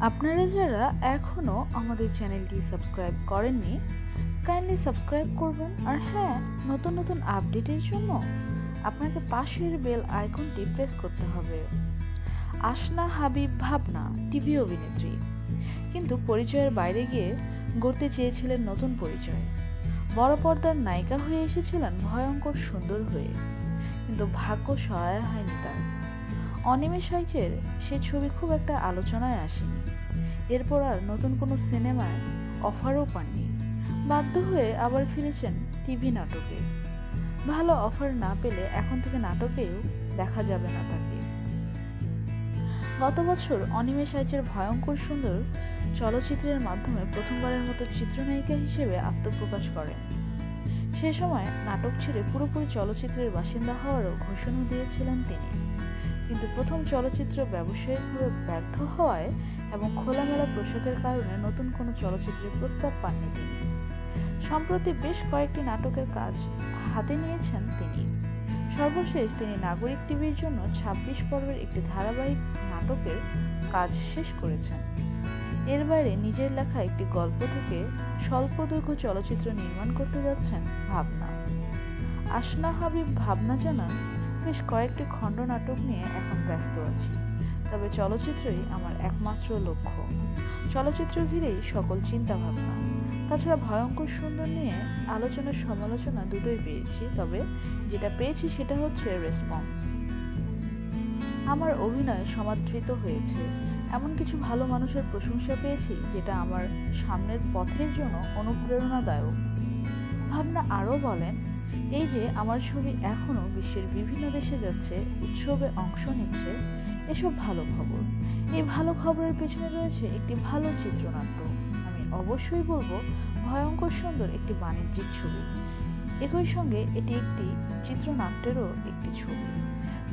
আপনারা যারা এখনো আমাদের চ্যানেলটি সাবস্ক্রাইব করেননি, কাইন্ডলি সাবস্ক্রাইব করবেন। আর হ্যাঁ, নতুন নতুন আপডেটের জন্য আপনাকে পাশের বেল আইকনটি প্রেস করতে হবে। আসনা হাবিব ভাবনা টিভি অভিনেত্রী, কিন্তু পরিচয়ের বাইরে গিয়ে গড়তে চেয়েছিলেন নতুন পরিচয়। বড় পর্দার নায়িকা হয়ে এসেছিলেন ভয়ঙ্কর সুন্দর হয়ে, কিন্তু ভাগ্য সহায় হয়নি তার। অনিমেষ রাইচের সে ছবি খুব একটা আলোচনায় আসেনি। এরপর আর নতুন কোনো সিনেমায় অফারও পাননি। বাধ্য হয়ে আবার ফিরেছেন টিভি নাটকে। ভালো অফার না পেলে এখন থেকে নাটকেও দেখা যাবে না তাকে। গত বছর অনিমেষ রাইচের ভয়ঙ্কর সুন্দর চলচ্চিত্রের মাধ্যমে প্রথমবারের মতো চিত্রনায়িকা হিসেবে আত্মপ্রকাশ করেন। সে সময় নাটক ছেড়ে পুরোপুরি চলচ্চিত্রের বাসিন্দা হওয়ারও ঘোষণা দিয়েছিলেন তিনি, কিন্তু প্রথম চলচ্চিত্র ব্যবসায়িকভাবে ব্যর্থ হওয়ায় এবং খোলামেলা পোশাকের কারণে নতুন কোনো চলচ্চিত্রের প্রস্তাব পাননি তিনি। সম্প্রতি বেশ কয়েকটি নাটকের কাজ হাতে নিয়েছেন তিনি। সর্বশেষ তিনি নাগরিক টিভির জন্য ২৬ পর্বের একটি ধারাবাহিক নাটকের কাজ শেষ করেছেন। এর বাইরে নিজের লেখা একটি গল্প থেকে স্বল্পদৈর্ঘ্য চলচ্চিত্র নির্মাণ করতে যাচ্ছেন ভাবনা। আসনা হাবিব ভাবনা জানান, বেশ কয়েকটি খণ্ড নাটক নিয়ে এখন ব্যস্ত আছি, তবে চলচ্চিত্রই আমার একমাত্র লক্ষ্য। চলচ্চিত্র ঘিরেই সকল চিন্তা ভাবনা। তাছাড়া ভয়ঙ্কর সুন্দর নিয়ে আলোচনা সমালোচনা দুটোই পেয়েছি, তবে যেটা পেয়েছি সেটা হচ্ছে রেসপন্স। আমার অভিনয় সমাদৃত হয়েছে, এমন কিছু ভালো মানুষের প্রশংসা পেয়েছি যেটা আমার সামনের পথের জন্য অনুপ্রেরণাদায়ক। ভাবনা আরও বলেন, এই যে আমার ছবি এখনো বিশ্বের বিভিন্ন দেশে যাচ্ছে, উৎসবে অংশ নিচ্ছে, এসব ভালো খবর। এই ভালো খবরের পেছনে রয়েছে একটি ভালো চিত্রনাট্য। আমি অবশ্যই বলবো ভয়ঙ্কর সুন্দর একটি বাণিজ্যিক ছবি, একই সঙ্গে এটি একটি চিত্রনাট্যেরও একটি ছবি।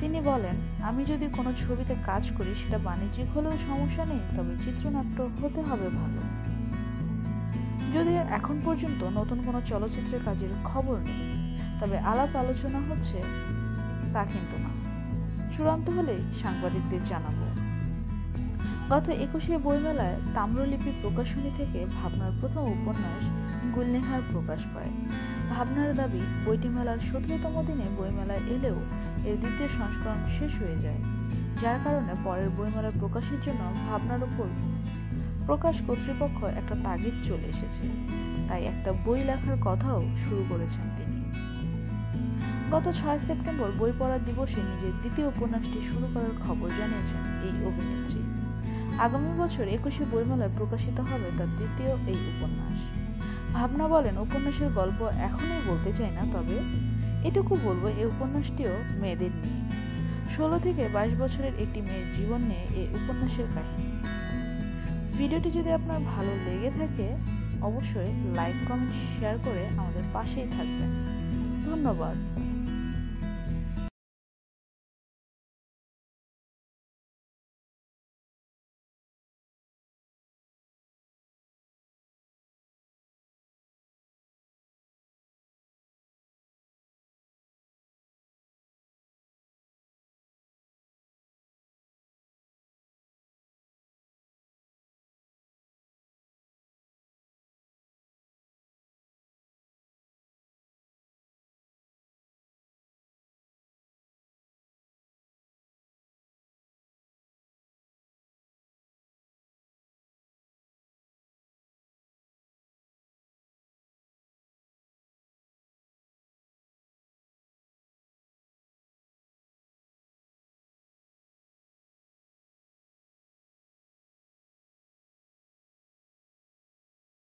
তিনি বলেন, আমি যদি কোনো ছবিতে কাজ করি সেটা বাণিজ্যিক হলেও সমস্যা নেই, তবে চিত্রনাট্য হতে হবে ভালো। যদিও এখন পর্যন্ত নতুন কোনো চলচ্চিত্রের কাজের খবর নেই, তবে আলাপ আলোচনা হচ্ছে তা কিন্তু না। চূড়ান্ত হলে সাংবাদিকদের জানাবো। গত ২১শে বইমেলায় তাম্রলিপি প্রকাশনী থেকে ভাবনার প্রথম উপন্যাস গুলনেহার প্রকাশ পায়। ভাবনার দাবি, বইটি মেলার ১৭তম দিনে বইমেলায় এলেও এর দ্বিতীয় সংস্করণ শেষ হয়ে যায়, যার কারণে পরের বইমেলার প্রকাশের জন্য ভাবনার উপর প্রকাশ কর্তৃপক্ষ একটা তাগিদ চলে এসেছে। তাই একটা বই লেখার কথাও শুরু করেছেন তিনি। গত ৬ সেপ্টেম্বর বই পড়ার দিবসে নিজের দ্বিতীয় উপন্যাসটি শুরু করার খবর জানিয়েছেন এই অভিনেত্রী। আগামী বছর ২১শে বইমেলায় প্রকাশিত হবে তার দ্বিতীয় এই উপন্যাস। ভাবনা বলেন, উপন্যাসের গল্প এখনই বলতে চাই না, তবে এটুকু বলবো এই উপন্যাসটিও মেয়েদের নিয়ে। ১৬ থেকে ২২ বছরের একটি মেয়ের জীবন নিয়ে এই উপন্যাসের কাহিনী। ভিডিওটি যদি আপনার ভালো লেগে থাকে অবশ্যই লাইক, কমেন্ট, শেয়ার করে আমাদের পাশেই থাকবেন। ধন্যবাদ।